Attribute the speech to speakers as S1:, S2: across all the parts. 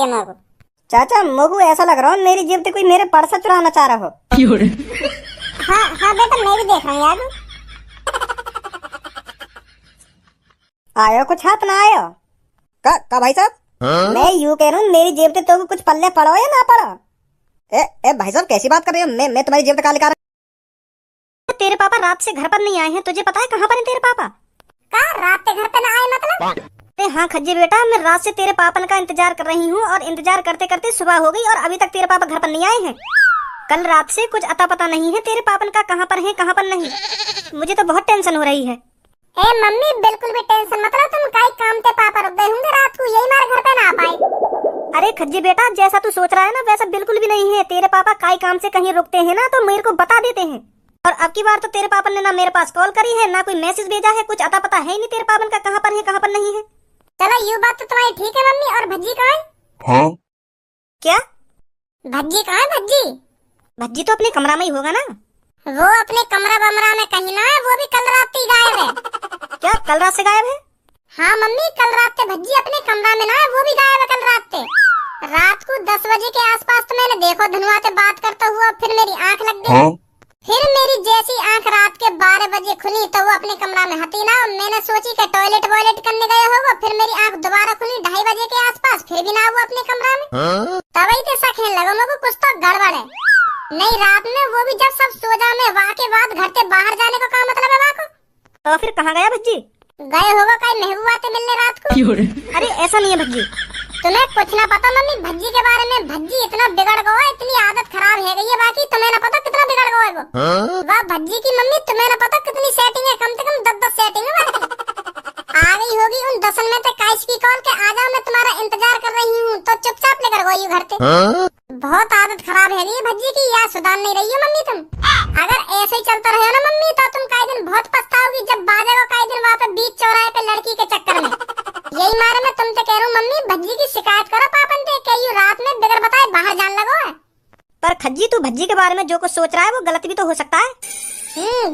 S1: ये मोगू चाचा, मोगू ऐसा लग रहा है मेरी जेब से कोई मेरे पर्स चुराना चाह रहा हो। हाँ हाँ बेटा, मैं भी देख रहा हूँ यार। आयो कुछ हाथ ना आयो का भाई साहब। मैं यूँ कह रहा हूँ मेरी जेब से तो कुछ पल्ले पड़ो या ना पड़ो। ए भाई साहब कैसी बात कर रहे हो? मैं तुम्हारी जेब से कहाँ निकाल। तेरे पापा रात से घर पर नहीं आए हैं, तुझे पता है कहाँ पर है तेरे पापा? रात से घर पे ना आए मतलब? हाँ खज्जी बेटा, मैं रात से तेरे पापा का इंतजार कर रही हूँ और इंतजार करते करते सुबह हो गई और अभी तक तेरे पापा घर पर नहीं आए हैं। कल रात से कुछ अता पता नहीं है तेरे पापन का, कहाँ पर है कहाँ पर नहीं। मुझे तो बहुत टेंशन हो रही है। ए मम्मी बिल्कुल भी टेंशन मत लो, तुम कई काम से पापा रुक गए होंगे रात को, यही मारे घर पे ना आ पाए। अरे खज्जी बेटा, जैसा तू सोच रहा है ना वैसा बिल्कुल भी नहीं है। तेरे पापा कई काम से कहीं रुकते हैं ना तो मेरे को बता देते हैं। और अब की बार तो तेरे पापा ने ना मेरे पास कॉल करी है ना कोई मैसेज भेजा है, कुछ अता पता है ही नहीं तेरे पापन का कहाँ पर है कहाँ पर नहीं है। चलो ये बात तो तुम्हारी ठीक है मम्मी। और भज्जी कहाँ है?
S2: हाँ?
S1: क्या भज्जी कहाँ है? भज्जी तो अपने कमरा में ही होगा ना। वो अपने कमरा बमरा में कहीं ना है, वो भी कल रात ही गायब है। क्या कल रात से गायब है? हाँ मम्मी, कल रात से भज्जी अपने कमरा में ना है, वो भी गायब है कल रात से। रात को 10 बजे के आसपास तो मैंने देखो धनुआ से बात करता हुआ, फिर मेरी आंख लग गई।
S2: हाँ?
S1: फिर मेरी जैसी आंख रात के 12 बजे खुली तो वो अपने कमरा में हती ना। मैंने सोची कि टॉयलेट वॉयलेट करने गया होगा, फिर मेरी आंख दोबारा खुली 2:30 बजे के आसपास, फिर भी ना वो अपने कमरा में। तभी तो सखेन लगा मुझको कुछ तो गड़बड़ है। नहीं रात में वो भी जब सब सो जा, मैं वहाँ के बाद घर से बाहर जाने का क्या मतलब है वहाँ को? तो फिर कहाँ गया भज्जी? गए होगा कहीं महबूबा से मिलने रात को। अरे ऐसा नहीं है भज्जी, तुम्हें कुछ ना पता मम्मी भज्जी के बारे में। भज्जी इतना बिगड़ गया है, इतनी आदत खराब है गई है, बाकी तुम्हें ना पता कितना बिगड़ गया है वो। वाह भज्जी की मम्मी, तुम्हें ना पता कितनी सेटिंग है, कम से कम 10 सेटिंग है। आ गई होगी उन 10 में से काइस की कॉल के आ जाओ, मैं तुम्हारा इंतजार कर रही हूँ, तो चुपचाप लेकर गई घर से। बहुत आदत खराब है ये भज्जी की, या सुधार नहीं रही हो मम्मी तुम। अगर ऐसे ही चलता रहे ना मम्मी तो तुम कई दिन बहुत पछताओगी, जब बाजेगा कई दिन वहाँ पे बीच चौराहे पे लड़की के चक्कर में। यही मारे मैं तुमसे कह रहा हूँ मम्मी, भज्जी की शिकायत करो पापन से, कहीं रात में बिगड़ बताए बाहर जान लगो है। पर खज्जी तू भज्जी के बारे में जो कुछ सोच रहा है वो गलत भी तो हो सकता है।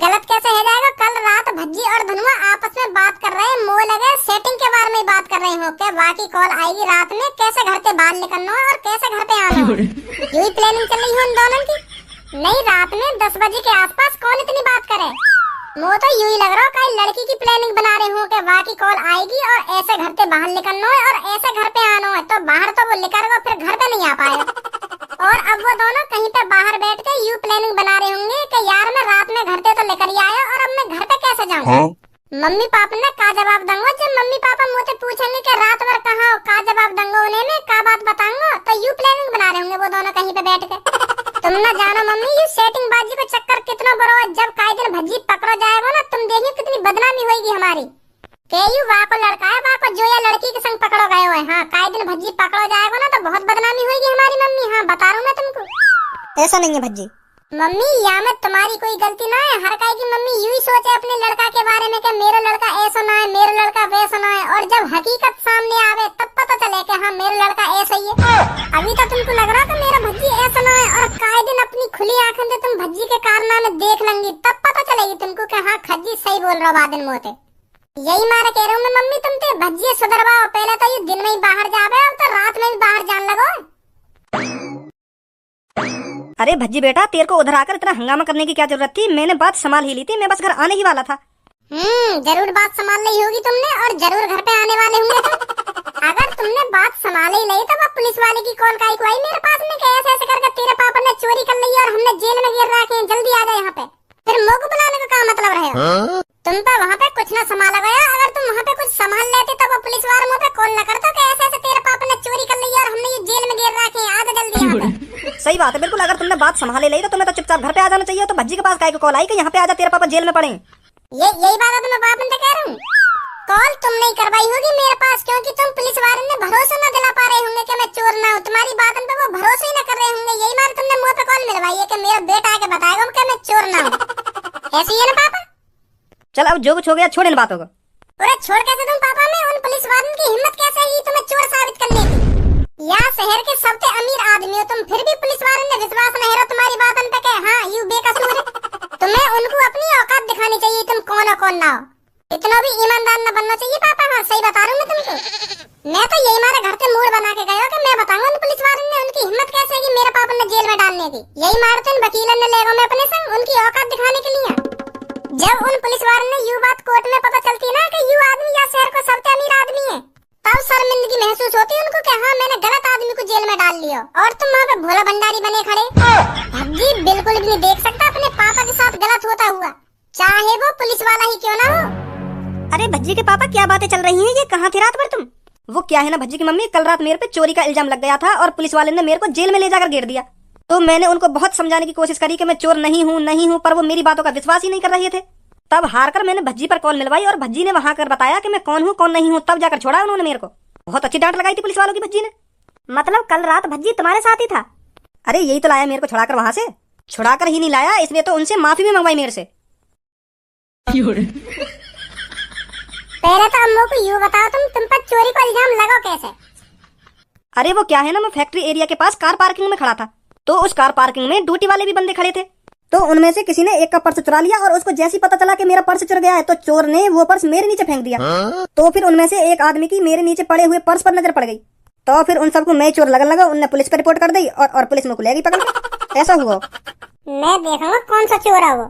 S1: गलत कैसे हो जाएगा? कल रात भज्जी और धनुआ आपस में बात कर रहे हैं, मोह लगे सेटिंग के बारे में बात कर रहे हो क्या? बाकी कॉल आएगी रात में, कैसे घर से बाहर निकलना है और कैसे घर पे आना है, यही प्लानिंग चल रही है उन दोनों की। नहीं रात में 10 बजे के आसपास कौन इतनी बात करे? मुझे तो यूँ ही लग रहा है कहीं लड़की की प्लानिंग बना रहे हो कि बाकी कॉल आएगी और ऐसे घर से बाहर निकलना है और ऐसे घर पे आना है, तो बाहर तो वो निकलेगा फिर घर पे नहीं आ पाएगा। और अब वो दोनों कहीं पे बाहर बैठ के यूँ प्लानिंग बना रहे होंगे कि यार मैं रात में घर से तो लेकर ही आया और अब मैं घर पे कैसे जाऊँ।
S2: हाँ?
S1: मम्मी पापा ने का जवाब दूंगा जब मम्मी पापा मुझसे पूछेंगे कि रात भर कहाँ हो, का जवाब दूंगा उन्हें मैं, का बात बताऊंगा। तो यूँ प्लानिंग बना रहे होंगे वो दोनों कहीं पे बैठ के। तुम ना जानो मम्मी ये सेटिंग बाजी का चक्कर कितना बड़ा है, जब कई दिन भज्जी पकड़ा जाएगा ना तुम देखियो कितनी बदनामी होगी हमारी। केयू वहाँ को लड़का है, वहाँ को जो या लड़की के संग पकड़ो गए हुए। हाँ कई दिन भज्जी पकड़ा जाएगा ना तो बहुत बदनामी होगी हमारी मम्मी। हाँ बता रहा हूँ मैं तुमको। ऐसा नहीं है भज्जी मम्मी, यहाँ में तुम्हारी कोई गलती ना है। हर काई की मम्मी यूं ही सोचे अपने लड़का के बारे में कि मेरा लड़का ऐसा ना है, मेरा लड़का वैसा ना है, और जब हकीकत सामने आवे तब पता चले कि हाँ मेरा लड़का ऐसा ही है। अभी तो तुमको लग रहा था मेरा भज्जी ऐसा ना है, और काई दिन अपनी खुली आंखें से तुम भज्जी के कारनामे देख लेंगी, तब पता चलेगी तुमको कि हाँ खज्जी सही बोल रहा बादन मोते। यही मारे कह रहा हूँ मैं मम्मी तुमसे, भज्जी सुधरवाओ। पहले तो ये दिन में ही बाहर जावे, अब तो रात में भी बाहर जान लगो। अरे भज्जी बेटा, तेरे को उधर आकर इतना हंगामा करने की क्या जरूरत थी? मैंने बात संभाल ही ली थी, मैं बस घर आने ही वाला था। जरूर बात संभाल ली होगी तुमने और जरूर घर पे आने वाले होंगे तुम। अगर तुमने बात संभाल ही ली तो वो पुलिस वाले की कॉल काई को आई मेरे पास में कि ऐसे ऐसे करके तेरे पापा ने चोरी कर ली और हमने जेल में गिर रखे हैं, जल्दी आ जाए यहाँ पे। फिर मुंह को बुलाने का क्या मतलब रहे? तुम तो वहाँ पे कुछ न संभाला गया। अगर तुम वहाँ पे कुछ संभाल लेते तो वो पुलिस वाले मुँह पे कॉल न करते कि ऐसे ऐसे तेरे पापा ने चोरी कर ली और हमने ये जेल में गिर रखे हैं, आ जा जल्दी यहाँ पे। सही बात है बिल्कुल, अगर तुमने बात संभाले ली तो तुम्हें तो चुपचाप घर पे आ जाना चाहिए। तो भज्जी के पास काहे को कॉल आई कि यहाँ पे आ जा तेरे पापा जेल में पड़े? यही बात है तो मैं बाप ने कह रहा हूँ। कॉल तुम नहीं करवाई होगी मेरे पास, क्योंकि तुम पुलिस वाले ने भरोसा न दिला पा रहे होंगे कि मैं चोर ना हूँ। तुम्हारी बात पे वो भरोसा ही न कर रहे होंगे, यही मारे तुमने मुँह पे कॉल मिलवाई है कि मेरा बेटा आके बताएगा कि मैं चोर ना हूँ। ऐसी है ना पापा? चल अब जो कुछ हो गया छोड़ इन बातों को। अरे छोड़ कैसे तुम पापा? में उन पुलिस वालों की हिम्मत कैसे हुई तुम्हें चोर साबित करने की? यहाँ शहर के सबसे अमीर आदमी हो तुम, फिर भी पुलिस वालों ने विश्वास नहीं रहा तुम्हारी बातों पे कि हाँ यू बेकसूर है। तुम्हें उनको अपनी औकात दिखानी चाहिए, तुम कौन हो कौन ना हो। इतना भी ईमानदार न बनना चाहिए पापा। हाँ सही बता रहा हूँ मैं तुमको। मैं तो यही मारे घर से मूड बना के गया कि मैं बताऊंगा
S2: पापा क्या बातें चल रही हैं? ये कहाँ थे रात भर तुम? वो क्या है ना भज्जी की मम्मी, कल रात मेरे पे चोरी का इल्जाम लग गया था और पुलिस वाले ने मेरे को जेल में ले जाकर घेर दिया। तो मैंने उनको बहुत समझाने की कोशिश करी कि मैं चोर नहीं हूँ, पर वो मेरी बातों का विश्वास ही नहीं कर रहे थे। तब हार कर मैंने भज्जी पर कॉल मिलवाई और भज्जी ने वहां कर बताया कि मैं कौन हूँ कौन नहीं हूँ, तब जाकर छोड़ा उन्होंने मेरे को। बहुत अच्छी डांट लगाई थी पुलिस वालों की भज्जी ने। मतलब कल रात भज्जी तुम्हारे साथ ही था? अरे यही तो लाया मेरे को छुड़ाकर वहां से। छुड़ाकर ही नहीं लाया, इसलिए तो उनसे माफी भी मंगवाई मेरे से।
S1: पहले तो अम्मू को यूँ बताओ, तुम पर चोरी का इल्जाम लगाओ कैसे?
S2: अरे वो क्या है ना, मैं फैक्ट्री एरिया के पास कार पार्किंग में खड़ा था, तो उस कार पार्किंग में ड्यूटी वाले भी बंदे खड़े थे। तो उनमें से किसी ने एक का पर्स चुरा लिया और उसको जैसे पता चला कि मेरा पर्स चुरा गया है तो चोर ने वो पर्स मेरे नीचे फेंक दिया। तो फिर उनमें से एक आदमी की मेरे नीचे पड़े हुए पर्स पर नजर पड़ गई। तो फिर उन सबको मैं चोर लगन लगा, उनने पुलिस पर रिपोर्ट कर दी और पुलिस में को ले गई पकड़ के। ऐसा हुआ।
S1: मैं देखूंगा कौन सा चोर है वो।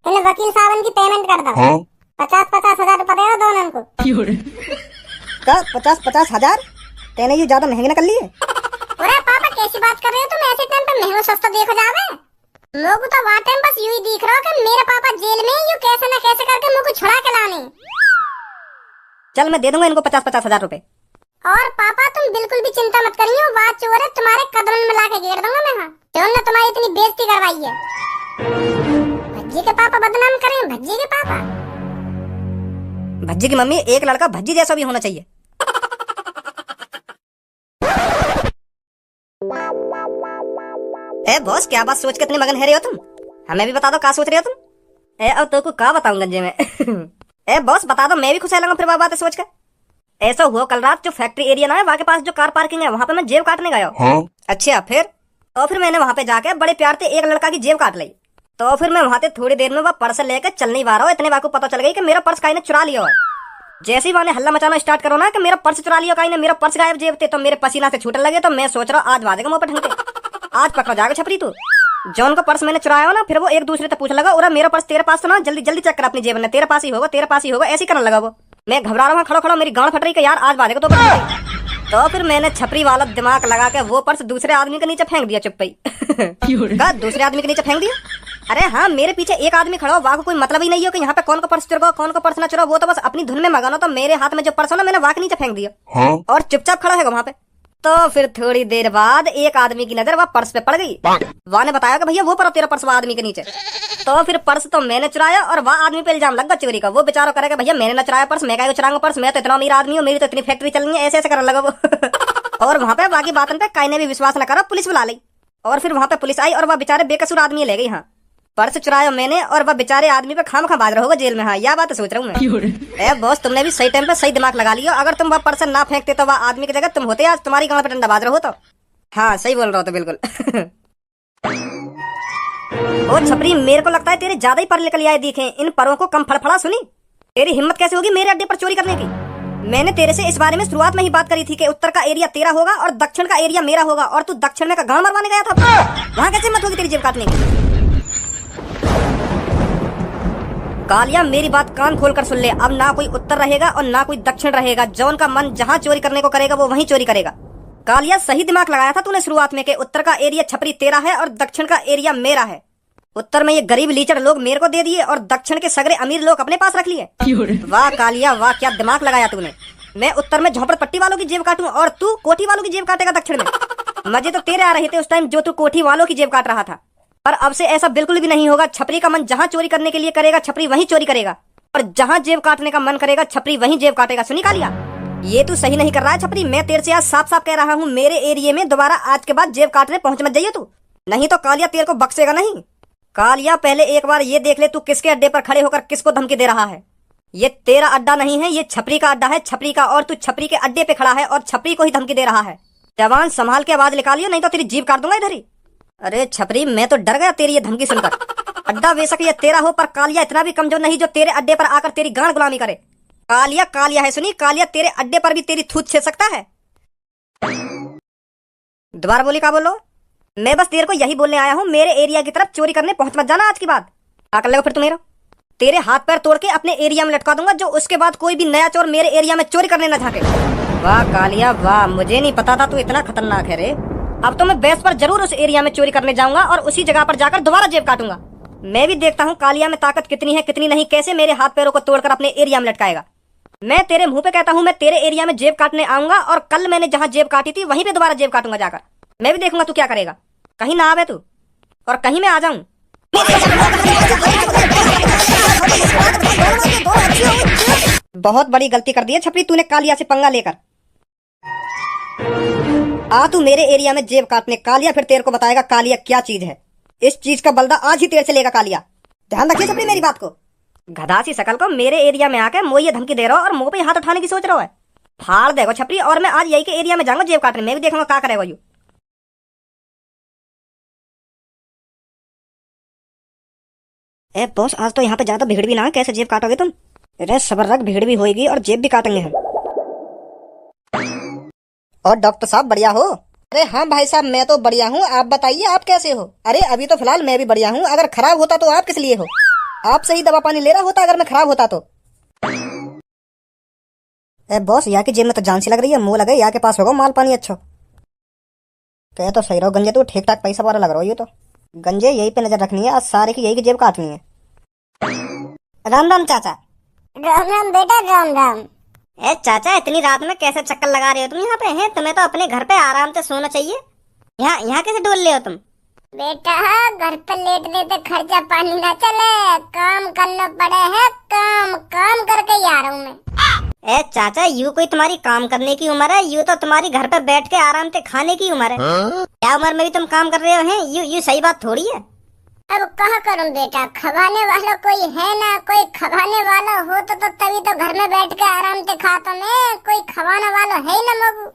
S1: इन वकील साहब की पेमेंट कर दो। 50-50 हजार रुपए दे दो दोनों को।
S2: 50-50 हजार? तेने ये ज्यादा महंगे न कर लिए?
S1: अरे पापा कैसी बात कर रहे हो तुम? ऐसे टाइम पे महंगा सस्ता देखो जावे। लोग तो वार टाइम बस यूं ही दिख रहा हो कि मेरे पापा जेल में यूं कैसे न कैसे करके मुझको छुड़ा के लाने।
S2: चल मैं दे दूंगा इनको 50-50 हजार रुपए।
S1: और पापा तुम बिल्कुल भी चिंता मत करियो, बात चोर है तुम्हारे कदम में लाके घेर दूंगा मैं। हाँ चोर ने तुम्हारी इतनी बेइज्जती करवाई है। भज्जी के पापा बदनाम करें, भज्जी के पापा।
S2: भज्जी की मम्मी, एक लड़का भज्जी जैसा भी होना चाहिए। ए बॉस, क्या बात सोच के इतने मगन है रहे हो तुम? हमें भी बता दो क्या सोच रहे हो तुम? ए अब तो को क्या बताऊं गंजे में। ए बॉस बता दो, मैं भी खुश रहूंगा फिर बात सोच कर। ऐसा हुआ कल रात जो फैक्ट्री एरिया ना है वहाँ के पास जो कार पार्किंग है वहाँ पे मैं जेब काटने गया। हाँ? अच्छा फिर? तो फिर मैंने वहाँ पे जाके बड़े प्यार से एक लड़का की जेब काट ली। तो फिर मैं वहाँ से थोड़ी देर में वह पर्स लेकर चल नहीं पा रहा हूँ, इतने बार को पता चल गई कि मेरा पर्स काई ने चुरा लिया है। जैसे ही वहाँ हल्ला मचाना स्टार्ट करो ना कि मेरा पर्स चुरा लिया काई ने, मेरा पर्स गायब जेब थे, तो मेरे पसीना से छूटने लगे। तो मैं सोच रहा हूँ आज बाजेगा मुँह पर ढंग, आज पकड़ा जाएगा छपरी तू। जॉन का पर्स मैंने चुराया हो ना, फिर वो एक दूसरे से पूछने लगा, उरा मेरा पर्स तेरे पास तो ना, जल्दी जल्दी चेक कर अपनी जेब में, तेरे पास ही होगा तेरे पास ही होगा, ऐसे करने लगा वो। मैं घबरा रहा हूँ खड़ो खड़ो, मेरी गांड फट रही कि यार आज बाजेगा तो फिर मैंने छपरी वाला दिमाग लगा के वो पर्स दूसरे आदमी के नीचे फेंक दिया चुप्पी। दूसरे आदमी के नीचे फेंक दिया? अरे हाँ, मेरे पीछे एक आदमी खड़ा हो, वहाँ को कोई मतलब ही नहीं हो कि यहाँ पे कौन का पर्स चुरा कौन का पर्स ना चुरा, वो तो बस अपनी धुन में मगन हो। तो मेरे हाथ में जो पर्स हो ना, मैंने वहाँ के नीचे फेंक दिया। हाँ? और चुपचाप खड़ा है वहाँ पे। तो फिर थोड़ी देर बाद एक आदमी की नजर वह पर्स पे पड़ गई। वहाँ ने बताया कि भैया वो पर तेरा पर्स वह आदमी के नीचे। तो फिर पर्स तो मैंने चुराया और वह आदमी पे इल्जाम लग गया चोरी का। वो बेचारा करेगा भैया मैंने ना चुराया पर्स, मैं क्या चुराऊंगा पर्स, मैं तो इतना अमीर आदमी हूँ, मेरी तो इतनी फैक्ट्री चल रही है, ऐसे ऐसे करने लगा वो। और वहाँ पे बाकी बातों पे काई ने भी विश्वास न करा, पुलिस बुला ली। और फिर वहाँ पे पुलिस आई और वह बेचारे बेकसूर आदमी ले गई। हाँ, पर्स चुराया मैंने और वह बेचारे आदमी पे खाम खा बाज रहा होगा जेल में। हाँ, यह बात सोच रहा हूँ मैं। ए बॉस, तुमने भी सही टाइम पे सही दिमाग लगा लिया। अगर तुम वह पर्स ना फेंकते तो वह आदमी की जगह तुम होते, आज तुम्हारी गांव पे डंडा बाज रहे हो। तो हाँ सही बोल रहा हो तो बिल्कुल। और छपरी, मेरे को लगता है तेरे ज्यादा ही पर निकल आए दिखे, इन परों को कम फड़फड़ा सुनी। तेरी हिम्मत कैसे होगी मेरे अड्डे पर चोरी करने की? मैंने तेरे से इस बारे में शुरुआत में ही बात करी थी कि उत्तर का एरिया तेरा होगा और दक्षिण का एरिया मेरा होगा, और तू दक्षिण में का गांव मरवाने गया था। वहां कैसे हिम्मत होगी तेरी जेब काटने की? कालिया, मेरी बात कान खोल कर सुन ले, अब ना कोई उत्तर रहेगा और ना कोई दक्षिण रहेगा। जॉन का मन जहां चोरी करने को करेगा वो वहीं चोरी करेगा। कालिया, सही दिमाग लगाया था तूने शुरुआत में कि उत्तर का एरिया छपरी तेरा है और दक्षिण का एरिया मेरा है। उत्तर में ये गरीब लीचड़ लोग मेरे को दे दिए और दक्षिण के सगरे अमीर लोग अपने पास रख लिए। वाह कालिया वाह, क्या दिमाग लगाया तूने। मैं उत्तर में झोपड़पट्टी वालों की जेब काटूं और तू कोठी वालों की जेब काटेगा दक्षिण में। मजे तो तेरे आ रहे थे उस टाइम जो तू कोठी वालों की जेब काट रहा था, पर अब से ऐसा बिल्कुल भी नहीं होगा। छपरी का मन जहां चोरी करने के लिए करेगा छपरी वहीं चोरी करेगा, और जहां जेब काटने का मन करेगा छपरी वहीं जेब काटेगा। सुनी कालिया, ये तू सही नहीं कर रहा है छपरी। मैं तेरे से आज साफ साफ कह रहा हूँ, मेरे एरिया में दोबारा आज के बाद जेब काटने पहुंच मत जाइए तू, नहीं तो कालिया तेरे को बख्शेगा नहीं। कालिया, पहले एक बार ये देख ले तू किसके अड्डे पर खड़े होकर किसको धमकी दे रहा है। ये तेरा अड्डा नहीं है, ये छपरी का अड्डा है, छपरी का, और तू छपरी के अड्डे पे खड़ा है और छपरी को ही धमकी दे रहा है। जवान संभाल के आवाज निकालियो, नहीं तो तेरी जीभ काट दूंगा इधर ही। अरे छपरी, मैं तो डर गया तेरी ये धमकी सुनकर। अड्डा बेशक ये तेरा हो, पर कालिया इतना भी कमजोर नहीं जो तेरे अड्डे पर आकर तेरी गांड गुलामी करे। कालिया कालिया है, सुनी कालिया, तेरे अड्डे पर भी तेरी थूत छेद सकता है। दोबारा बोली, क्या बोलो? मैं बस तेरे को यही बोलने आया हूँ, मेरे एरिया की तरफ चोरी करने पहुंच मत जाना आज की बात। क्या कर लेगा फिर तू मेरा? तेरे हाथ पैर तोड़ के अपने एरिया में लटका दूंगा, जो उसके बाद कोई भी नया चोर मेरे एरिया में चोरी करने न झाके। वाह कालिया वाह, मुझे नहीं पता था तू इतना खतरनाक है रे। अब तो मैं बेस पर जरूर उस एरिया में चोरी करने जाऊंगा और उसी जगह पर जाकर दोबारा जेब काटूंगा। मैं भी देखता हूँ कालिया में ताकत कितनी है कितनी नहीं, कैसे मेरे हाथ पैरों को तोड़कर अपने एरिया में लटकाएगा। मैं तेरे मुंह पे कहता हूँ, मैं तेरे एरिया में जेब काटने आऊंगा और कल मैंने जहाँ जेब काटी थी वहीं पे दोबारा जेब काटूंगा जाकर। मैं भी देखूंगा तू क्या करेगा। कहीं ना आवे तू और कहीं मैं आ जाऊं। बहुत बड़ी गलती कर दी है छपरी तूने कालिया से पंगा लेकर। आ तू मेरे एरिया में जेब काटने कालिया, फिर तेरे को बताएगा कालिया क्या चीज है। इस चीज का बलदा आज ही तेरे से लेगा कालिया। ध्यान रखिए छपरी मेरी बात को। गधासी शकल को मेरे एरिया में आके मोह ये धमकी दे रहा हो और मुंह पे हाथ उठाने की सोच रहा है। फाड़ देगा छपरी, और मैं आज यही के एरिया में जाऊंगा जेब काटने। मैं भी देखूंगा क्या करेगा यू। ए बॉस, आज तो यहाँ पे ज्यादा भीड़ भी ना है, कैसे जेब काटोगे तुम? अरे सबर रख, भीड़ भी होगी और जेब भी काटेंगे हम। और डॉक्टर साहब बढ़िया हो?
S3: अरे हाँ भाई साहब, मैं तो बढ़िया हूँ। आप बताइए आप कैसे हो? अरे अभी तो फिलहाल मैं भी बढ़िया हूँ। अगर खराब होता तो आप किस लिए हो? आप सही दवा पानी ले रहा होता अगर मैं खराब होता तो।
S2: ए बॉस, यहाँ की जेब में तो जान सी लग रही है। मुंह लगे यहाँ के पास होगा माल पानी अच्छा। कह तो सही रहो गंजे, तू ठीक ठाक पैसा वाला लग रहा हो। ये तो गंजे यही पे नजर रखनी है, आज सारे की यही की जेब काटनी है। राम राम चाचा।
S1: राम राम बेटा, राम राम।
S2: ए चाचा, इतनी रात में कैसे चक्कर लगा रहे हो तुम यहाँ पे? हैं तुम्हें तो अपने घर पे आराम से सोना चाहिए। यहाँ कैसे डोल रहे हो तुम?
S1: बेटा घर पे लेटने से खर्चा पानी ना चले, काम करना पड़े है। काम काम करके ही आ रहा हूँ मैं।
S2: ए चाचा, यू कोई तुम्हारी काम करने की उम्र है? यू तो तुम्हारी घर पे बैठ के आराम से खाने की उम्र है। क्या उम्र में भी तुम काम कर रहे हो? हैं यू सही बात थोड़ी है।
S1: अब कहा करूं बेटा, खवाने वाला कोई है ना। कोई खवाने वाला हो तो तभी तो घर में बैठ के आराम से खाता मैं। कोई खवाने वाला है ही ना मगू।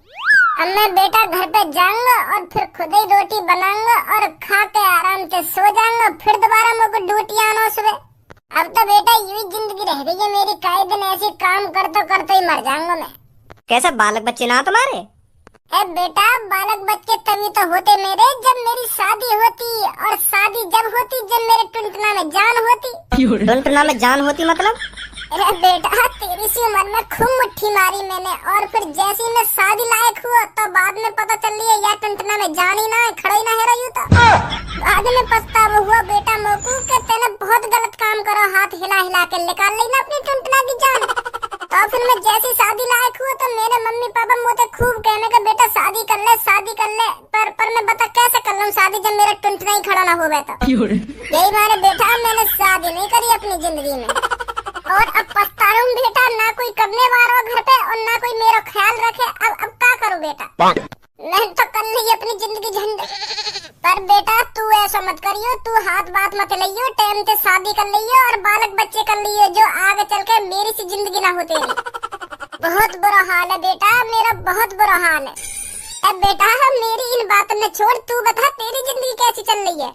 S1: अब मैं बेटा घर पे जाऊंगा और फिर खुद ही रोटी बनाऊंगा और खा के आराम से सो जाऊंगा। फिर दोबारा मगू ड्यूटी आना सुबह। अब तो बेटा यूं ही जिंदगी रह गई है मेरी। कई दिन ऐसे काम करते ही मर जाऊंगा मैं।
S2: कैसे बालक बच्चे ना तुम्हारे?
S1: ए बेटा, बालक बच्चे तभी तो होते मेरे जब मेरी शादी होती, और शादी जब होती जब मेरे टुनटुना में जान होती।
S2: टुनटुना में जान होती मतलब?
S1: अरे बेटा, तेरी सी उम्र में खूब मुट्ठी मारी मैंने, और फिर जैसे ही मैं शादी लायक हुआ तो बाद में पता चल रही है यार टुनटुना में जान ही ना है, खड़ा ही ना है रही तो। बाद में पछतावा हुआ बेटा मोकू के तेने बहुत गलत काम करो, हाथ हिला हिला के निकाल ली ना अपनी टुनटुना की जान। तो फिर मैं जैसी शादी लायक हुआ तो मेरे मम्मी पापा मुझे खूब कहने का बेटा शादी कर ले शादी कर ले। पर मैं बता कैसे कर लूं शादी जब मेरा टुनटुना ही खड़ा ना हो बैठा। यही मारे बेटा मैंने शादी नहीं करी अपनी जिंदगी में, और अब पछता रहा हूं बेटा। ना कोई करने वाला घर पे और ना कोई मेरा ख्याल रखे। अब क्या करूं बेटा? मैं तो कर ली अपनी जिंदगी झंड। पर बेटा तू ऐसा मत करियो, तू हाथ बात मत लियो, टाइम से शादी कर लियो और बालक बच्चे कर लियो जो आगे चल के मेरी सी जिंदगी ना हो तेरी। बहुत बुरा हाल है बेटा मेरा, बहुत बुरा हाल है। अब बेटा मेरी इन बातों में छोड़, तू बता तेरी जिंदगी कैसी चल रही है?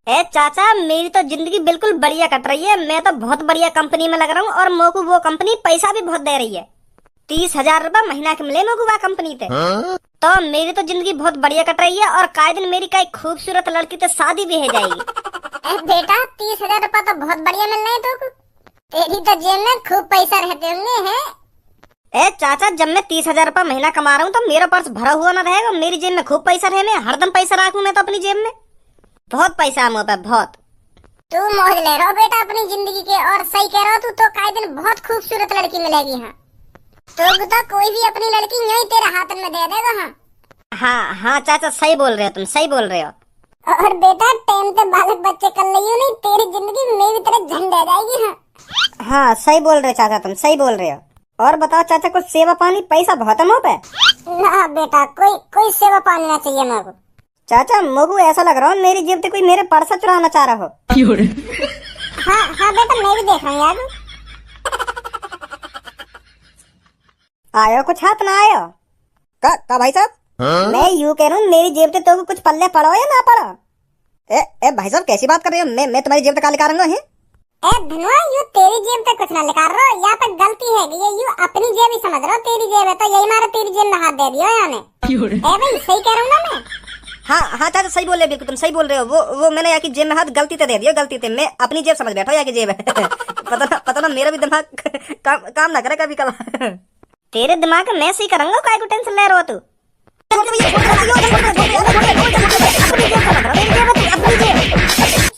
S2: ए चाचा, मेरी तो जिंदगी बिल्कुल बढ़िया कट रही है। मैं तो बहुत बढ़िया कंपनी में लग रहा हूँ और मोको वो कंपनी पैसा भी बहुत दे रही है। 30,000 रुपए महीना के मिले मोको वह कंपनी पे। तो मेरी तो जिंदगी बहुत बढ़िया कट रही है और काहे दिन मेरी कई खूबसूरत लड़की तो शादी भी हो जाएगी।
S1: बेटा 30,000 रुपए तो बहुत बढ़िया मिल रहे हैं तो। तेरी तो जेब में खूब पैसा रहते होंगे हैं।
S2: ए चाचा, जब मैं 30,000 रुपए महीना कमा रहा हूँ तो मेरा पर्स भरा हुआ ना रहेगा? मेरी जेब में खूब पैसा रहे, मैं हरदम पैसा रखूं मैं तो अपनी जेब में। बहुत पैसा है मुँह पे, बहुत।
S1: तू मौज ले रहा बेटा अपनी जिंदगी के, और सही कह रहा तू। तो काहे दिन बहुत खूबसूरत लड़की मिलेगी। हाँ तो कोई भी अपनी लड़की यही तेरे हाथ में दे देगा।
S2: हाँ चाचा, सही बोल रहे हो तुम, सही बोल रहे हो।
S1: और बेटा टाइम से बालक बच्चे कर लियो नहीं, तेरी जिंदगी मेरी तरह झंड आ जाएगी।
S2: हाँ सही बोल रहे हो चाचा, तुम सही बोल रहे हो। और बताओ चाचा, कुछ सेवा पानी पैसा बहुत है मुँह पे?
S1: ना बेटा, कोई सेवा पानी ना चाहिए मेरे को।
S2: चाचा मुझको ऐसा लग रहा है मेरी जेब से कोई मेरे पर्स चुराना चाह रहा हो।
S1: हाँ बेटा, मैं भी देख रहा हूँ यार।
S2: आयो कुछ हाथ ना आयो
S3: का भाई साहब?
S2: मैं यूँ कह रहा हूँ मेरी जेब से तो कुछ पल्ले पड़ो या ना पड़ो?
S3: ए भाई साहब कैसी बात कर रहे हो? मैं तुम्हारी जेब से क्या निकाल रहा हूँ?
S1: ए धनुआ, यू तेरी जेब से कुछ ना निकाल रहा हो, यहाँ पे गलती है। ये यू अपनी जेब ही समझ रहा हो, तेरी जेब है तो यही मारे तेरी जेब में हाथ दे दिया याने। भाई सही कह रहा हूँ ना मैं?
S2: हाँ चाचा सही बोल रहे हो, बिल्कुल तुम सही बोल रहे हो। वो मैंने यहाँ की जेब में हाथ गलती से दे दिया, गलती से। मैं अपनी जेब समझ बैठा यहाँ की जेब है। पता ना मेरा भी दिमाग काम ना करे कभी कभी। तेरे दिमाग में मैं सही करूंगा, काय को टेंशन ले रहा हो तू?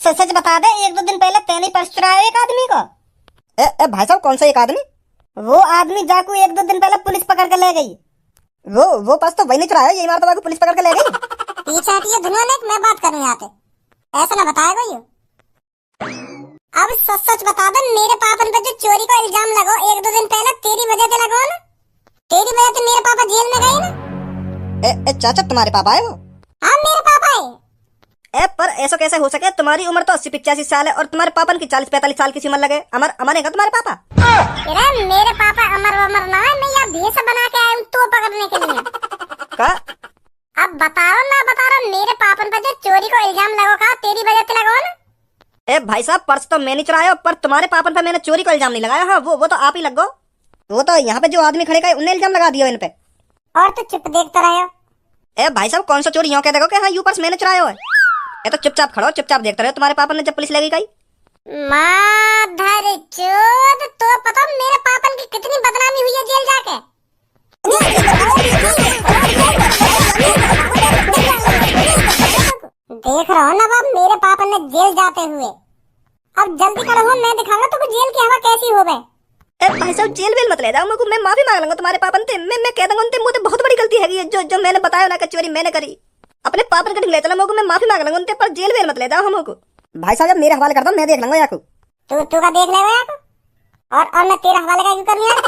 S2: सच बता दे, 1-2 दिन पहले तेने पर्स चुराया एक आदमी को।
S3: भाई साहब कौन सा एक आदमी?
S2: वो आदमी जाकू 1-2 दिन पहले पुलिस पकड़ के ले गई।
S3: वो बस तो वही नहीं चुराया, यही मारता को पुलिस पकड़ के ले गई।
S1: पीछे हटिए धुनो ने, मैं बात करूँ यहाँ पे, ऐसा ना बताएगा ये। अब सच सच बता दे, मेरे पापन पे जो चोरी का इल्जाम लगो 1-2 दिन पहले, तेरी वजह से लगो ना? तेरी वजह से मेरे पापा जेल में गए ना?
S3: चाचा तुम्हारे पापा है वो?
S1: हाँ मेरे पापा है।
S2: पर ऐसा कैसे हो सके? तुम्हारी उम्र तो 80-85 साल है और तुम्हारे पापन की 40-45 साल की उम्र लगे। अमर है तुम्हारे पापा?
S1: अरे मेरे पापा अमर ना है, मैं यहाँ भेष बना के आया हूँ तो पकड़ने के लिए।
S2: का?
S1: अब बता रहा ना बता रहा, मेरे पापन पे जो चोरी को इल्जाम लगो का तेरी वजह से लगो ना?
S2: भाई साहब, पर्स तो मैं नहीं चुराया, पर तुम्हारे पापन पे मैंने चोरी का इल्जाम नहीं लगाया। हाँ वो तो आप ही लग गो।
S3: वो तो यहाँ पे जो आदमी खड़े का उन्हें इल्जाम लगा दिया इन पे।
S1: और तो चुप देखते रहो।
S2: भाई साहब, कौन सा चोरी यूं कह देखो कि हाँ यू पर्स मैंने चुराया है? तो चुपचाप खड़ो, चुपचाप देखते रहो। तुम्हारे पापा ने जब पुलिस लगी गई,
S1: माधर चोद, तो पता मेरे पापन की कितनी बदनामी हुई है जेल जाके। देख रहा हो ना बाप, मेरे पापा ने जेल जाते हुए। अब जल्दी करो, मैं दिखाऊंगा तुमको जेल की हवा कैसी हो गए।
S2: भाई साहब जेल वेल मत ले जाओ मुझको, मैं माफी मांग लूंगा तुम्हारे पापन से। मैं कह दूंगा उनसे मुझे बहुत बड़ी गलती है जो मैंने बताया ना कि चोरी मैंने करी। अपने पापन के ले चला मुझको, मैं माफी मांग लूंगा उनसे, पर जेल वेल मत ले जाओ हमको।
S3: भाई साहब जब मेरे हवाले कर दो, मैं देख लूंगा याकू।
S1: तू का देख लेगा याकू, और मैं तेरा हवाले का क्यों करूं यार?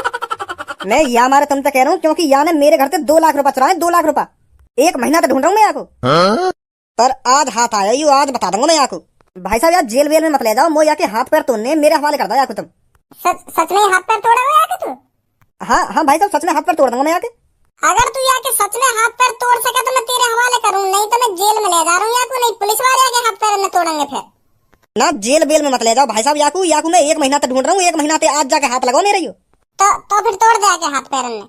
S3: मैं यहाँ मारे तुमसे कह रहा हूँ, क्योंकि यहाँ ने मेरे घर से 2 लाख रुपए चुराए। 2 लाख रुपए 1 महीना से ढूंढ रहा हूँ मैं याकू। पर आज हाथ आया यू, आज बता दूंगा मैं याकू। भाई साहब यार जेल वेल में मत ले जाओ, मो याके हाथ पैर तोड़ने मेरे हवाले कर दो याकू तुम।
S1: सच में हाथ पैर तोड़ा हुआ है तू?
S3: हाँ भाई साहब सच में हाथ पैर तोड़ दूंगा मैं याके।
S1: अगर तू याके सच में हाथ पैर तोड़ सके तो मैं तेरे हवाले करूं, नहीं तो मैं जेल में ले जा रहा हूँ याकू। नहीं पुलिस वाले आके हाथ पैर में तोड़ेंगे फिर।
S3: ना जेल बेल में मत ले जाओ भाई साहब याकू मैं 1 महीना से ढूंढ रहा हूँ। 1 महीना से आज जाके हाथ लगाओ नहीं रही हो।
S1: तो फिर तोड़ दे आके हाथ पैर में।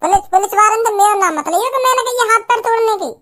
S1: पुलिस वाले ने मेरा नाम मत लियो कि मैंने कही हाथ पैर तोड़ने की।